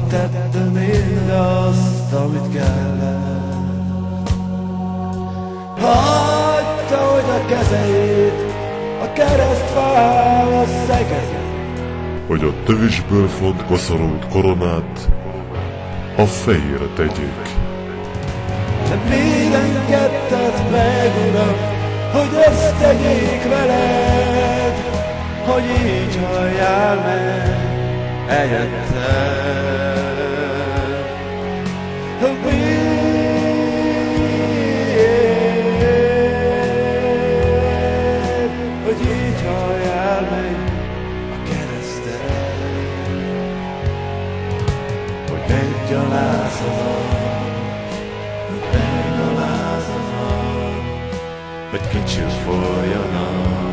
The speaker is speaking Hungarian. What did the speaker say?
tette mindazt, amit kellett. Hagyta, hogy a kezeit a keresztfához szegezett, hogy a tövésből font koszorult koronát a fejére tegyék. de miért engedted meg, Uram, hogy ezt tegyék veled, hogy így halljál meg helyettem. Miért, hogy így halljál meg a kereszten, hogy meggyalázzanak, hogy meggyalázzanak, hogy kicsit folyjanak.